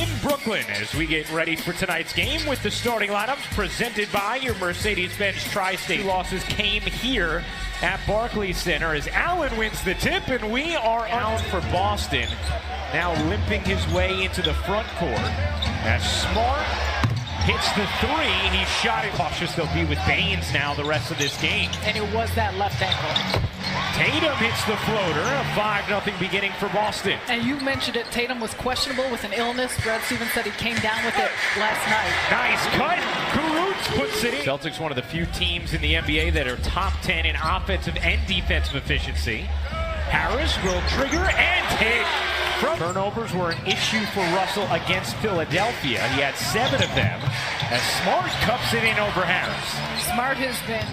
in Brooklyn as we get ready for tonight's game with the starting lineups presented by your Mercedes-Benz Tri-State. Losses came here at Barclays Center as Allen wins the tip, and we are out for Boston. Now limping his way into the front court as Smart hits the three. He shot it. Cautious they'll be with Baines now the rest of this game. And it was that left ankle. Tatum hits the floater. A 5-0 beginning for Boston. And you mentioned it. Tatum was questionable with an illness. Brad Stevens said he came down with it last night. Nice cut. Kurucs puts it in. Celtics, one of the few teams in the NBA that are top 10 in offensive and defensive efficiency. Harris will trigger and hit. Turnovers were an issue for Russell against Philadelphia. He had 7 of them as Smart cups it in over Harris. Smart has been.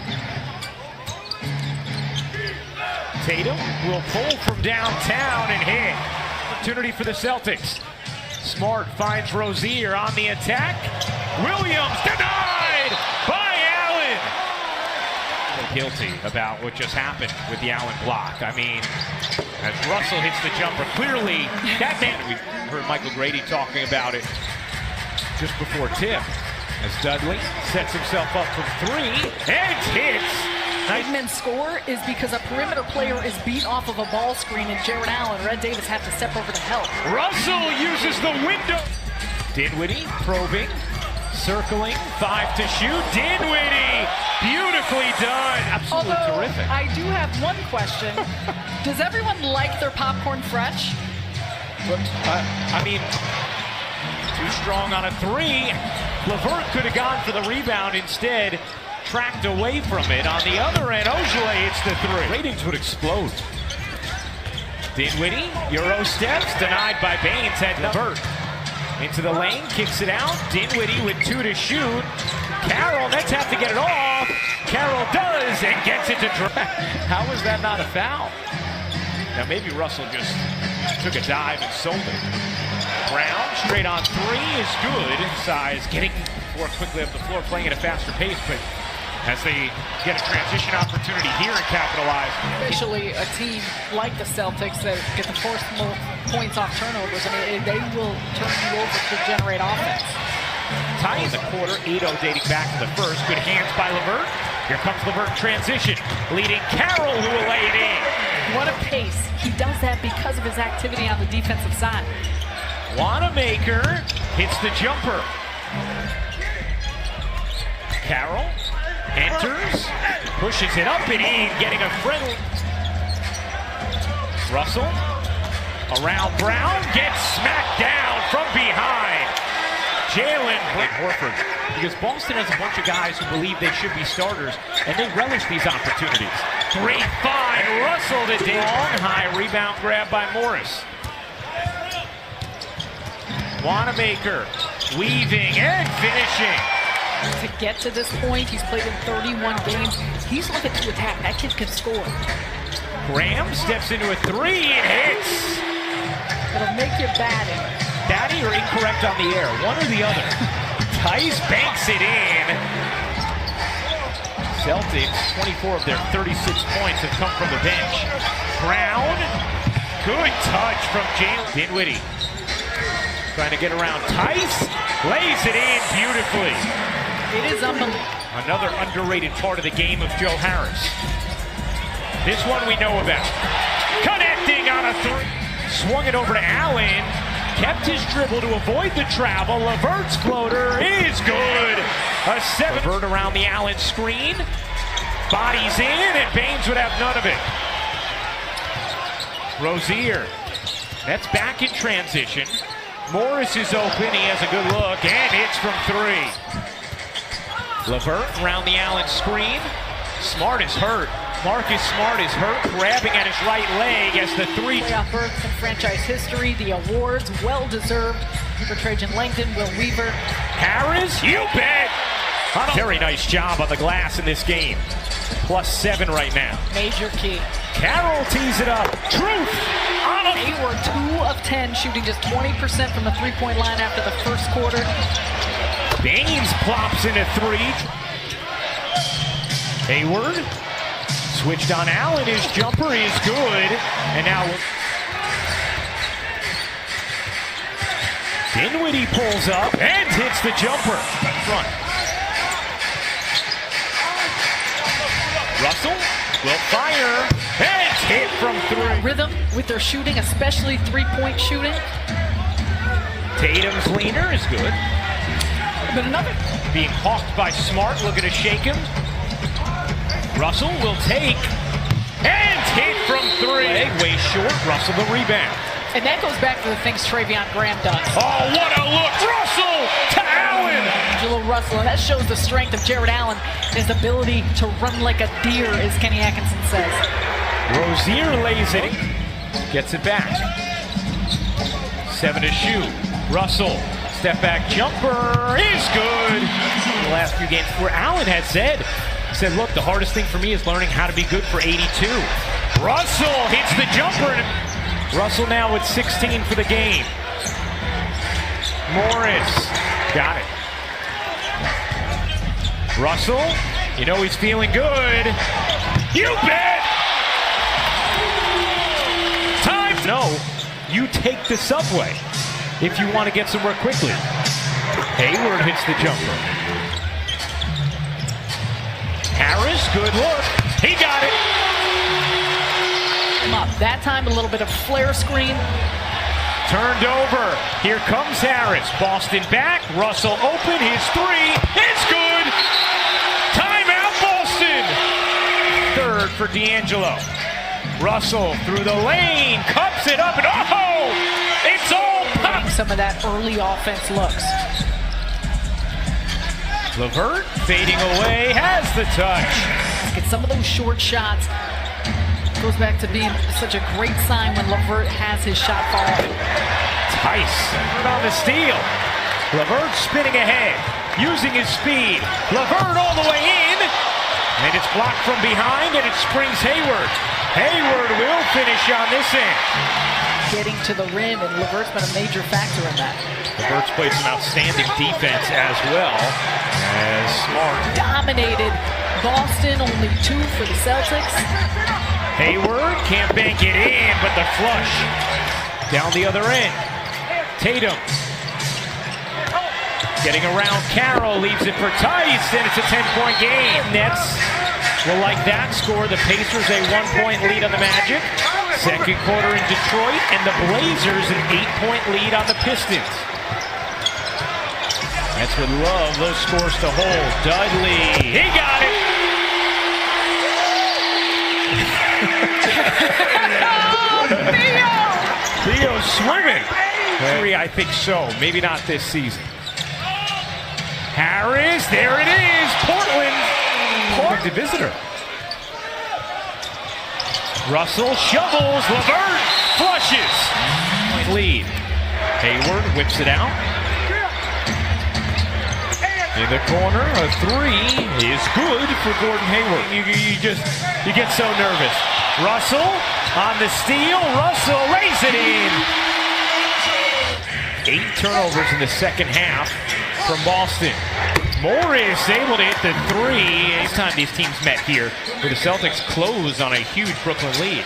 Tatum will pull from downtown and hit. Opportunity for the Celtics. Smart finds Rozier on the attack. Williams denied by Allen. Guilty about what just happened with the Allen block. I mean, as Russell hits the jumper, clearly that man, we heard Michael Grady talking about it just before tip. As Dudley sets himself up from 3 and hits. Big men score is because a perimeter player is beat off of a ball screen, and Jared Allen, Red Davis have to step over to help. Russell uses the window. Dinwiddie probing, circling, 5 to shoot. Dinwiddie, beautifully done. Absolutely terrific. I do have one question. Does everyone like their popcorn fresh? I mean, too strong on a 3. LeVert could have gone for the rebound instead. Tracked away from it. On the other end, Ojale hits the 3. Ratings would explode. Dinwiddie, Euro steps, denied by Baines, had LeVert. Into the lane, kicks it out. Dinwiddie with 2 to shoot. Carroll, Nets have to get it off. Carroll does and gets it to drop. How is that not a foul? Now maybe Russell just took a dive and sold it. Brown, straight on 3 is good. Size getting more quickly up the floor, playing at a faster pace, but as they get a transition opportunity here and capitalize. Especially a team like the Celtics that get to force more points off turnovers. I mean, they will turn you over to generate offense. Tie in the quarter, 8-0 dating back to the first. Good hands by LeVert. Here comes LeVert in transition, leading Carroll, who will lay it in. What a pace. He does that because of his activity on the defensive side. Wanamaker hits the jumper. Carroll enters, pushes it up and in, getting a friendly. Russell around Brown, gets smacked down from behind. Jalen Horford, because Boston has a bunch of guys who believe they should be starters, and they relish these opportunities. Great find, Russell to long high rebound grab by Morris. Wanamaker weaving and finishing. To get to this point, he's played in 31 games. He's looking to attack. That kid can score. Graham steps into a 3 and hits. It'll make you batting. Batty or incorrect on the air, one or the other. Tice banks it in. Celtics, 24 of their 36 points have come from the bench. Brown, good touch from Jalen. Dinwiddie trying to get around Tice, lays it in beautifully. It is unbelievable. Another underrated part of the game of Joe Harris. This one we know about. Connecting on a 3. Swung it over to Allen. Kept his dribble to avoid the travel. LeVert's floater is good. A 7. LeVert around the Allen screen. Bodies in, and Baines would have none of it. Rozier. That's back in transition. Morris is open. He has a good look, and hits from 3. LeVert around the Allen screen. Smart is hurt. Marcus Smart is hurt, grabbing at his right leg as the 3. Playoff berths in franchise history. The awards, well-deserved for Trajan Langdon, Will Weaver. Harris, you bet! Very nice job on the glass in this game. +7 right now. Major key. Carroll tees it up. Truth! They were 2 of 10, shooting just 20% from the three-point line after the first quarter. Baines plops in a 3. Hayward switched on Allen. His jumper is good. And now Dinwiddie pulls up and hits the jumper. Front. Russell will fire and hit from 3. Rhythm with their shooting, especially three-point shooting. Tatum's leaner is good. But another Being hawked by Smart, looking to shake him. Russell will take and hit from 3. Way short. Russell the rebound. And that goes back to the things Travion Graham does. Oh, what a look! Russell to Allen! Angelo Russell, and that shows the strength of Jared Allen, his ability to run like a deer, as Kenny Atkinson says. Rozier lays it, gets it back. 7 to shoot. Russell, step back jumper is good. The last few games where Allen had said, look, the hardest thing for me is learning how to be good for 82. Russell hits the jumper. Russell now with 16 for the game. Morris got it. Russell, you know he's feeling good. You bet! Time! No, you take the subway if you want to get somewhere quickly. Hayward hits the jumper. Harris, good look. He got it. Up. That time, a little bit of flare screen. Turned over. Here comes Harris. Boston back. Russell open. His 3. It's good. Timeout, Boston. Third for D'Angelo. Russell through the lane. Cups it up. And oh! It's all pop. Some of that early offense looks. LeVert fading away. Has the touch. Get some of those short shots. Goes back to being such a great sign when LeVert has his shot falling. Tice on the steal. LeVert spinning ahead, using his speed. LeVert all the way in, and it's blocked from behind, and it springs Hayward. Hayward will finish on this end. Getting to the rim, and LeVert's been a major factor in that. LeVert's played some outstanding defense as well as Smart. Dominated Boston, only 2 for the Celtics. Hayward can't bank it in, but the flush down the other end. Tatum getting around Carroll, leaves it for Tice, and it's a 10-point game. Nets will like that score. The Pacers a 1-point lead on the Magic. Second quarter in Detroit, and the Blazers an 8-point lead on the Pistons. Nets would love those scores to hold. Dudley, he got it. Theo swimming. I think so. Maybe not this season. Harris, there it is. Portland, the visitor. Russell shovels. LeVert flushes. Lead. Hayward whips it out. In the corner, a 3 is good for Gordon Hayward. You get so nervous. Russell on the steal. Russell lays it in. 8 turnovers in the second half from Boston. Morris able to hit the 3. This time these teams met here, where the Celtics closed on a huge Brooklyn lead.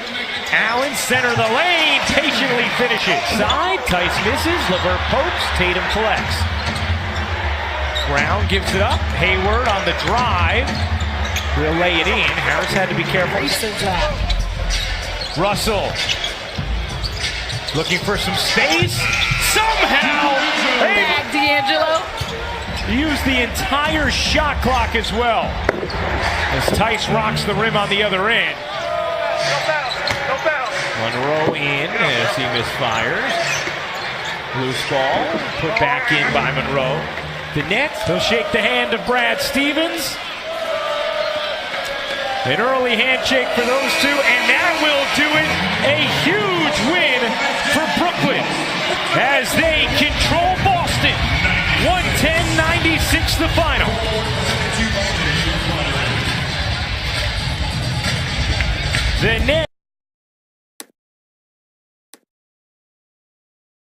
Allen center of the lane, patiently finishes. Side, Tice misses. LeVert pokes. Tatum collects. Brown gives it up. Hayward on the drive. Will lay it in. Harris had to be careful. Russell looking for some space. Somehow, Back D'Angelo. Use the entire shot clock as well. As Tice rocks the rim on the other end. Monroe in as he misfires. Loose ball put back in by Monroe. The Nets, they'll shake the hand of Brad Stevens. An early handshake for those two, and that will do it. A huge win for Brooklyn as they control Boston. 110-96 the final. The Nets